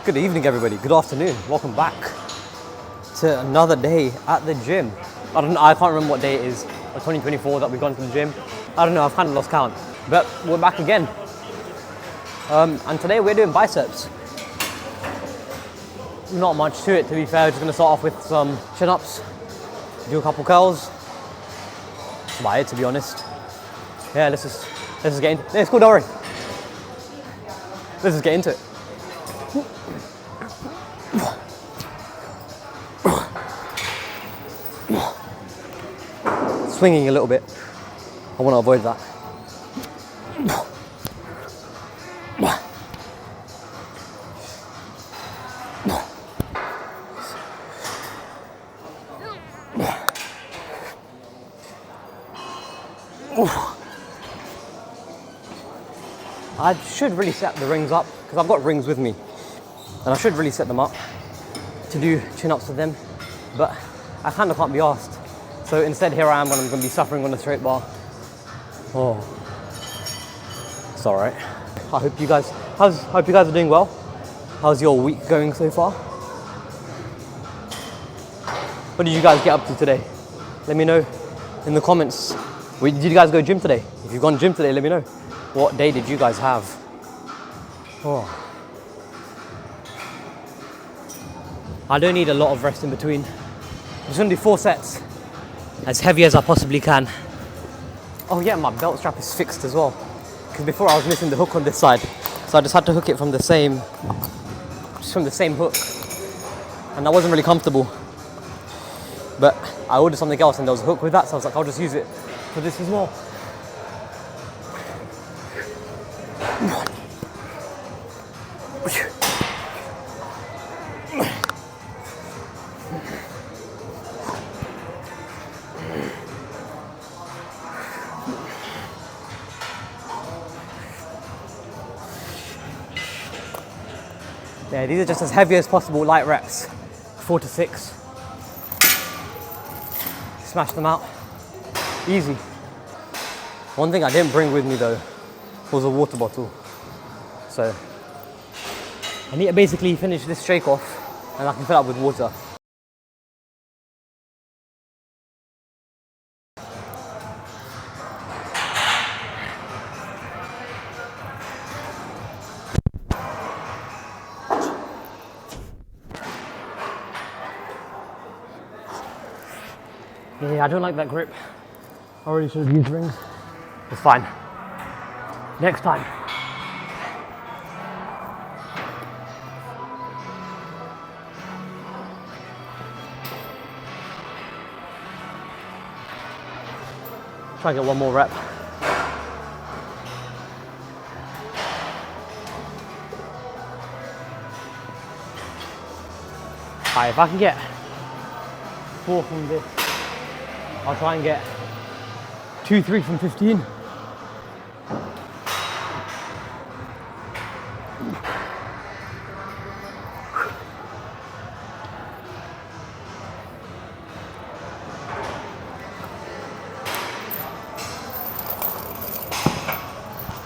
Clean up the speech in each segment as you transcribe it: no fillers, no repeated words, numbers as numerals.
Good evening, everybody. Good afternoon. Welcome back to another day at the gym. I can't remember what day it is, 2024 that we've gone to the gym. I don't know, I've kind of lost count. But we're back again. And today we're doing biceps. Not much to it, to be fair. Just gonna start off with some chin-ups, do a couple curls. That's about it, to be honest. Yeah, let's just get into it. Yeah, it's cool, don't worry. Let's just get into it. Swinging a little bit. I want to avoid that. I should really set the rings up because I've got rings with me, and I should really set them up to do chin-ups with them, but I kind of can't be asked. So instead, here I am when I'm going to be suffering on a straight bar. Oh, it's all right. I hope you guys are doing well. How's your week going so far? What did you guys get up to today? Let me know in the comments. Did you guys go gym today? If you've gone gym today, let me know. What day did you guys have? Oh. I don't need a lot of rest in between. I'm just gonna do 4 sets. As heavy as I possibly can. Oh yeah, my belt strap is fixed as well. Because before I was missing the hook on this side. So I just had to hook it from the same hook. And that wasn't really comfortable. But I ordered something else and there was a hook with that, so I was like, I'll just use it for this as well. Yeah, these are just as heavy as possible, light reps, 4 to 6. Smash them out, easy. One thing I didn't bring with me though was a water bottle. So I need to basically finish this shake off and I can fill it up with water. Yeah, I don't like that grip. I already should have used rings. It's fine. Next time. Try and get one more rep. Alright, if I can get 4 from this, I'll try and get 2, 3 from 15.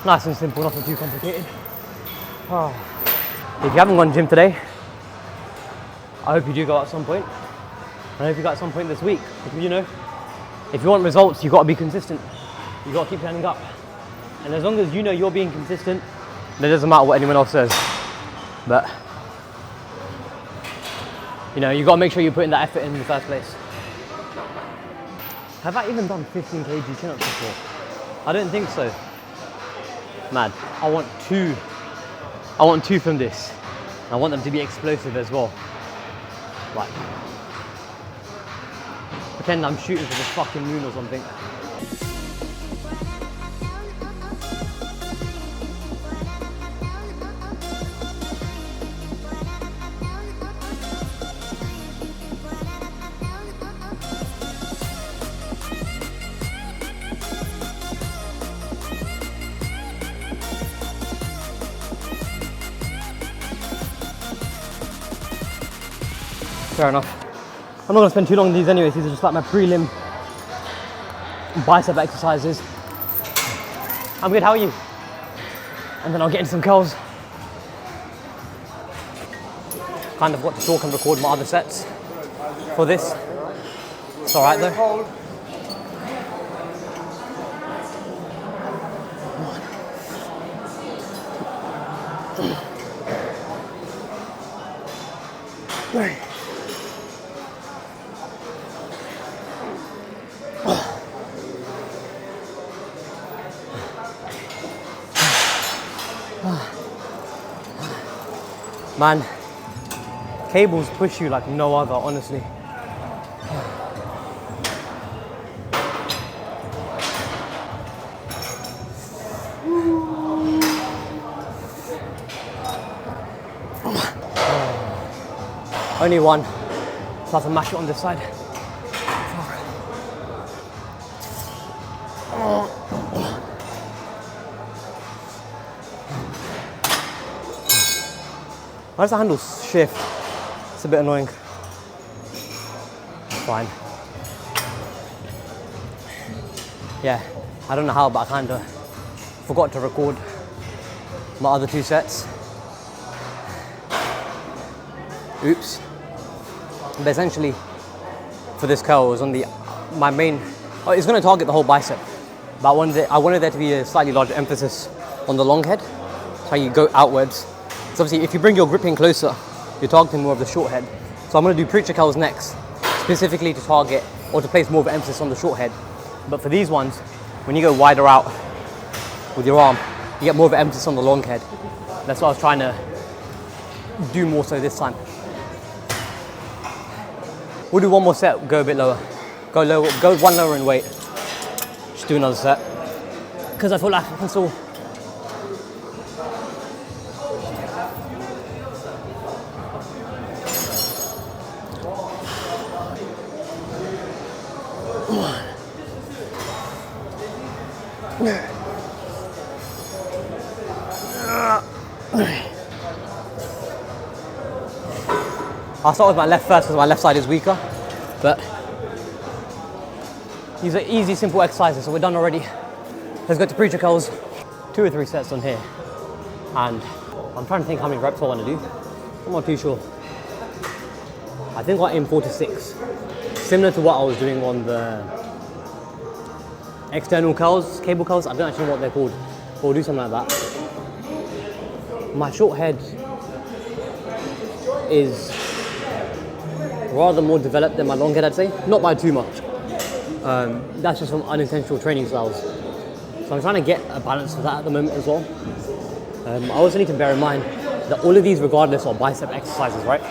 Nice and simple, nothing too complicated. Oh. If you haven't gone to gym today, I hope you do go at some point. I hope you go at some point this week. If you want results, you've got to be consistent. You've got to keep turning up. And as long as you know you're being consistent, then it doesn't matter what anyone else says. But, you've got to make sure you put in that effort in the first place. Have I even done 15 kg chin-ups before? I don't think so. Mad. I want 2. I want 2 from this. I want them to be explosive as well. Like, pretend I'm shooting for the fucking moon or something. Fair enough. I'm not going to spend too long on these anyways. These are just like my prelim bicep exercises. I'm good, how are you? And then I'll get into some curls. kind of got to talk and record my other sets for this. It's all right though. Man, cables push you like no other, honestly. Only one, so I have to mash it on this side. Why does the handle shift? It's a bit annoying. Fine. Yeah, I don't know how, but I kind of forgot to record my other 2 sets. Oops. But essentially, for this curl, it was on my main. Oh, it's going to target the whole bicep, but I wanted there to be a slightly larger emphasis on the long head. So you go outwards. So obviously, if you bring your grip in closer, you're targeting more of the short head. So I'm going to do preacher curls next, specifically to target or to place more of an emphasis on the short head. But for these ones, when you go wider out with your arm, you get more of an emphasis on the long head. That's what I was trying to do more so this time. We'll do one more set, go a bit lower. Go lower, go one lower in weight. Just do another set. Because I feel like I can still. I'll start with my left first because my left side is weaker, but these are easy, simple exercises, so we're done already. Let's go to preacher curls. 2 or 3 sets on here, and I'm trying to think how many reps I want to do. I'm not too sure. I think I'll aim 4 to 6, similar to what I was doing on the external curls, cable curls. I don't actually know what they're called, but we'll do something like that. My short head is rather more developed than my long head, I'd say. Not by too much. That's just from unintentional training styles. So I'm trying to get a balance for that at the moment as well. I also need to bear in mind that all of these regardless are bicep exercises, right?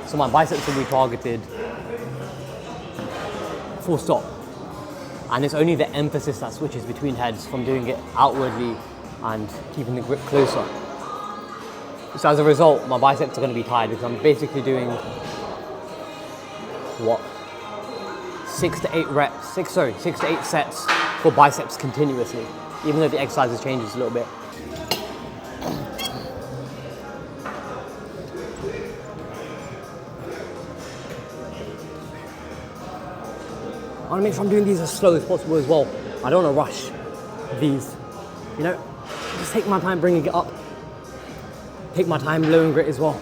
So my biceps will be targeted full stop. And it's only the emphasis that switches between heads from doing it outwardly and keeping the grip closer. So as a result, my biceps are going to be tired because I'm basically doing 6 to 8 sets for biceps continuously, even though the exercise changes a little bit. I want to make sure I'm doing these as slow as possible as well. I don't want to rush these, you know, just take my time bringing it up. Take my time lowering it as well.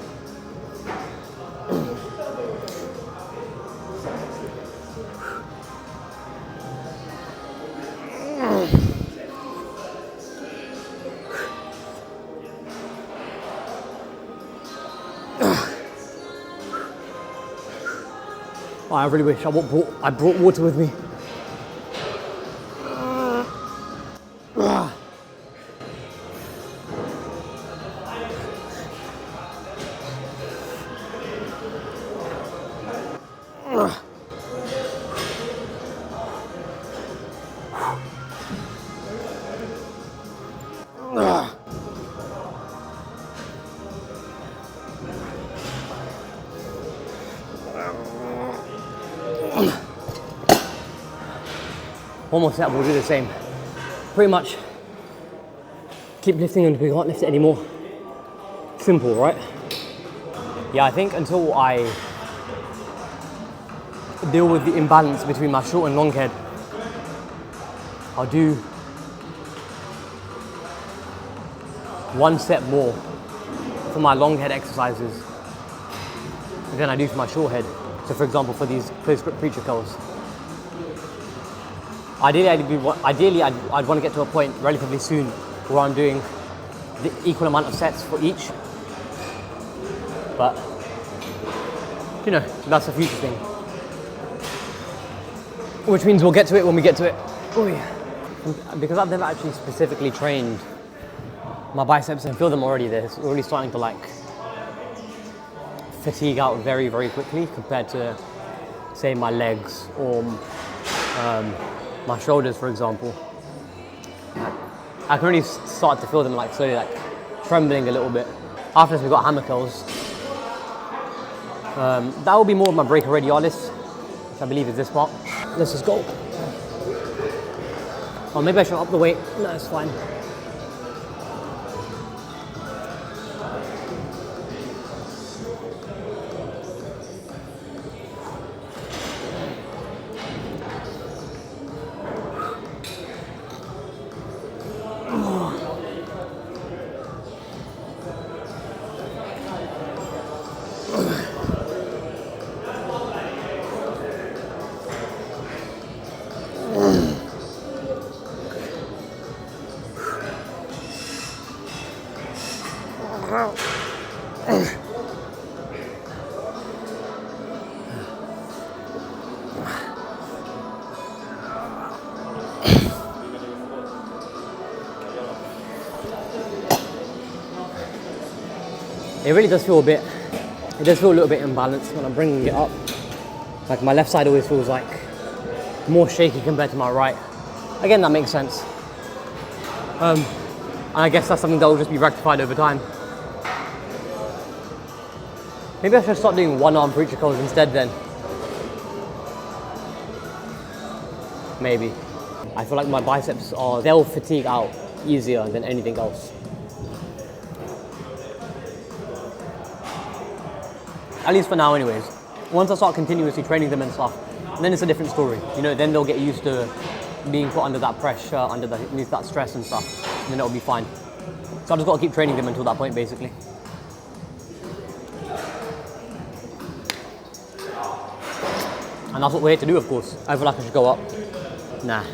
Oh, I really wish I brought water with me. One more set, we'll do the same. Pretty much keep lifting until we can't lift it anymore. Simple, right? Yeah, I think until I deal with the imbalance between my short and long head, I'll do 1 set more for my long head exercises than I do for my short head. So for example, for these close grip preacher curls, ideally I'd want to get to a point relatively soon where I'm doing the equal amount of sets for each. But, you know, that's a future thing. Which means we'll get to it when we get to it. Oh yeah. Because I've never actually specifically trained my biceps and feel them already, they're already starting to like fatigue out very, very quickly compared to, say, my legs or my shoulders, for example. I can really start to feel them like slowly like trembling a little bit. After this, we've got hammer curls. That will be more of my brachioradialis, which I believe is this part. Let's just go. Oh, maybe I should up the weight. No, it's fine. It really does feel it does feel a little bit imbalanced when I'm bringing it up. Like my left side always feels like more shaky compared to my right. Again, that makes sense. And I guess that's something that will just be rectified over time. Maybe I should start doing one arm preacher curls instead then. Maybe. I feel like my biceps they'll fatigue out easier than anything else. At least for now anyways. Once I start continuously training them and stuff, then it's a different story. You know, then they'll get used to being put under that pressure, underneath that stress and stuff, and then it'll be fine. So I've just got to keep training them until that point, basically. And that's what we're here to do, of course. I feel like I should go up. Nah,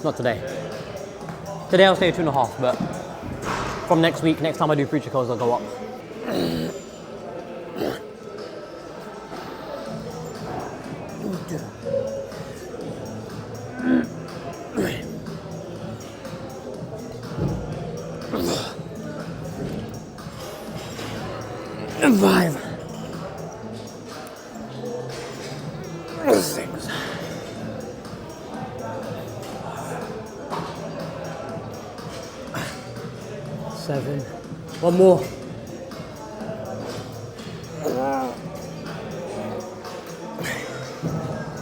not today. Today I'll stay at 2.5, but from next week, next time I do preacher curls, I'll go up. 5, 6, 7. One more.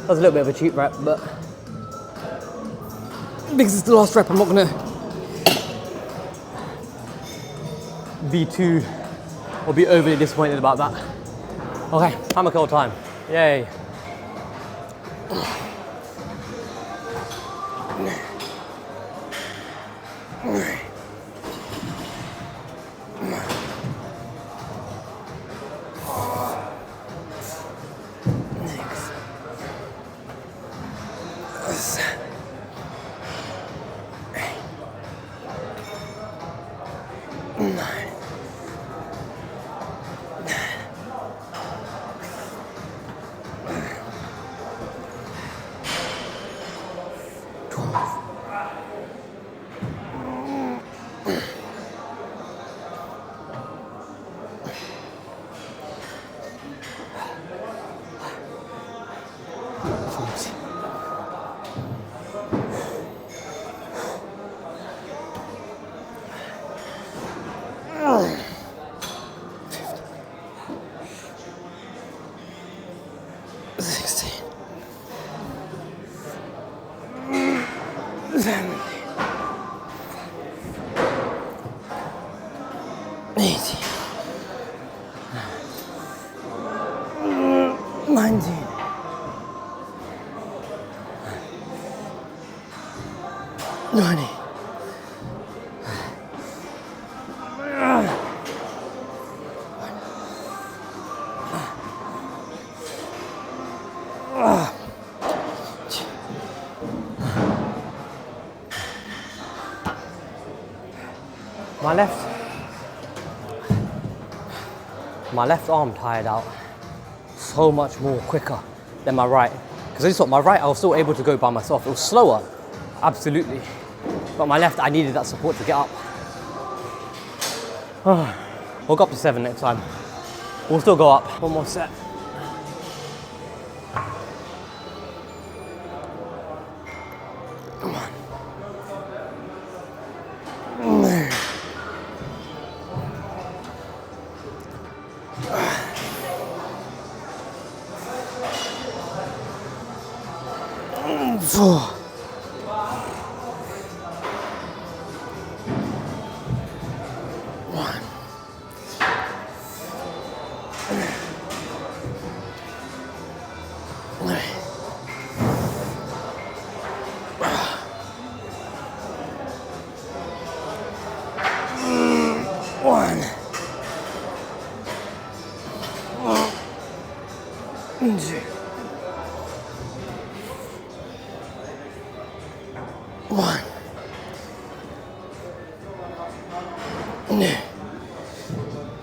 That was a little bit of a cheap rep, but because it's the last rep, I'm not gonna be too or be overly disappointed about that. Okay, hammer curl time. Yay. My left arm tired out so much more quicker than my right. Because I just thought my right I was still able to go by myself. It was slower, absolutely. But my left, I needed that support to get up. We'll go up to 7 next time. We'll still go up. One more set. Come on.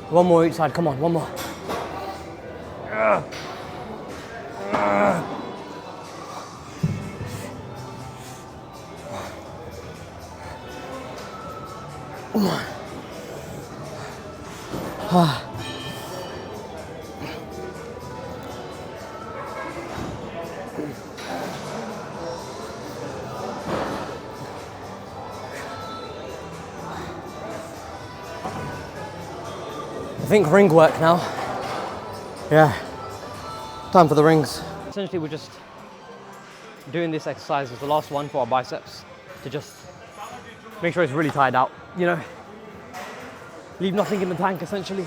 One more each side, come on, one more. I think ring work now. Yeah, time for the rings. Essentially we're just doing this exercise as the last one for our biceps to just make sure it's really tired out, you know, leave nothing in the tank essentially.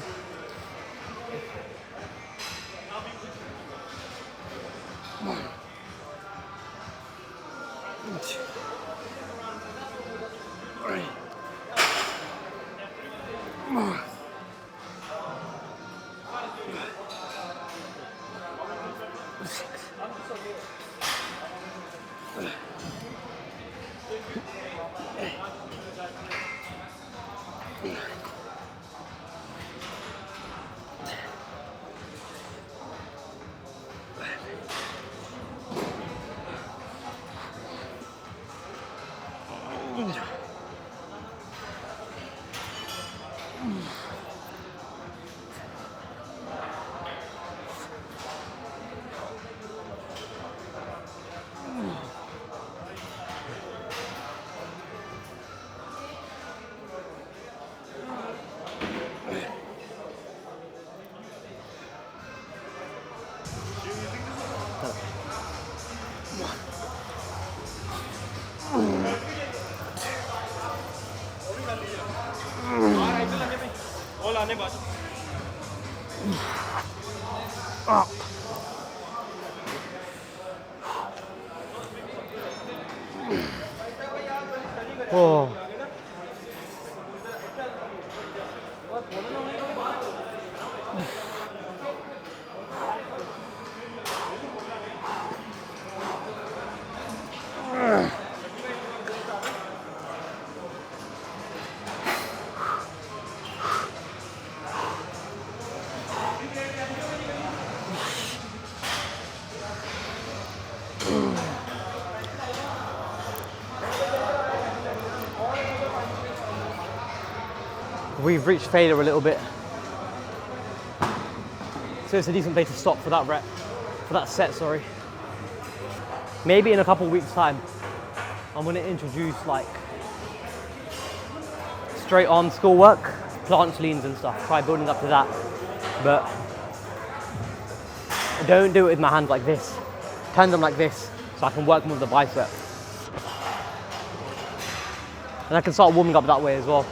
Oh. We've reached failure a little bit, so it's a decent place to stop for that set, sorry. Maybe in a couple weeks time, I'm gonna introduce like straight arm skill work, planche leans and stuff, try building up to that. But don't do it with my hands like this. Turn them like this, so I can work more with the bicep. And I can start warming up that way as well.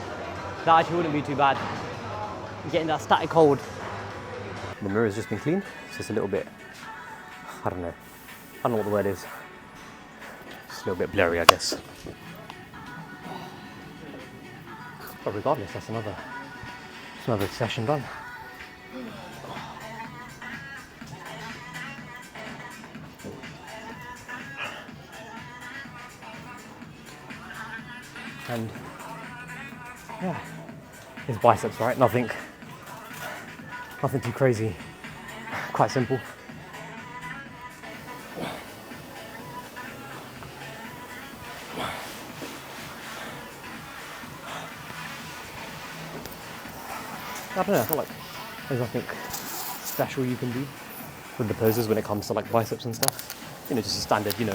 That actually wouldn't be too bad. Getting that static hold. The mirror's just been cleaned. It's just a little bit, I don't know what the word is. Just a little bit blurry, I guess. But regardless, that's another session done. And yeah, it's biceps, right? Nothing too crazy, quite simple. I don't know, I feel like there's nothing special you can do with the poses when it comes to like biceps and stuff. You know, just a standard, you know.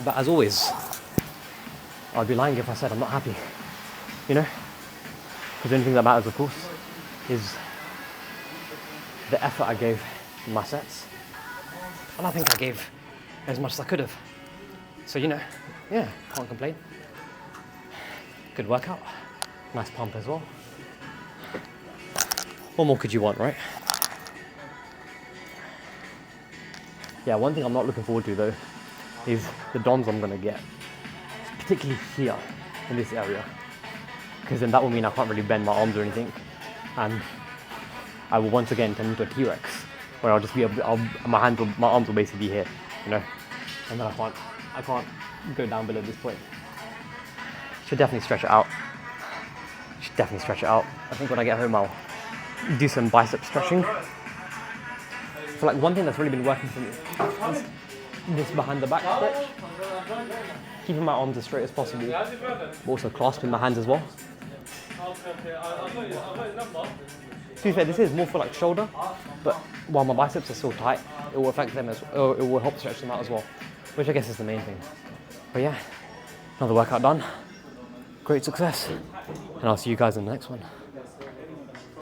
But as always, I'd be lying if I said I'm not happy, you know? Because the only thing that matters, of course, is the effort I gave in my sets. And I think I gave as much as I could have. So, you know, yeah, can't complain. Good workout. Nice pump as well. What more could you want, right? Yeah, one thing I'm not looking forward to though is the DOMs I'm gonna get, particularly here in this area, because then that will mean I can't really bend my arms or anything, and I will once again turn into a T-Rex, where I'll just be my arms will basically be here, you know, and then I can't go down below this point. Should definitely stretch it out. I think when I get home I'll do some bicep stretching. So like one thing that's really been working for me is this behind the back stretch. Keeping my arms as straight as possible, but also clasping my hands as well. To be fair, this is more for like shoulder, but while my biceps are still tight, it will affect them it will help stretch them out as well, which I guess is the main thing. But yeah, another workout done. Great success, and I'll see you guys in the next one.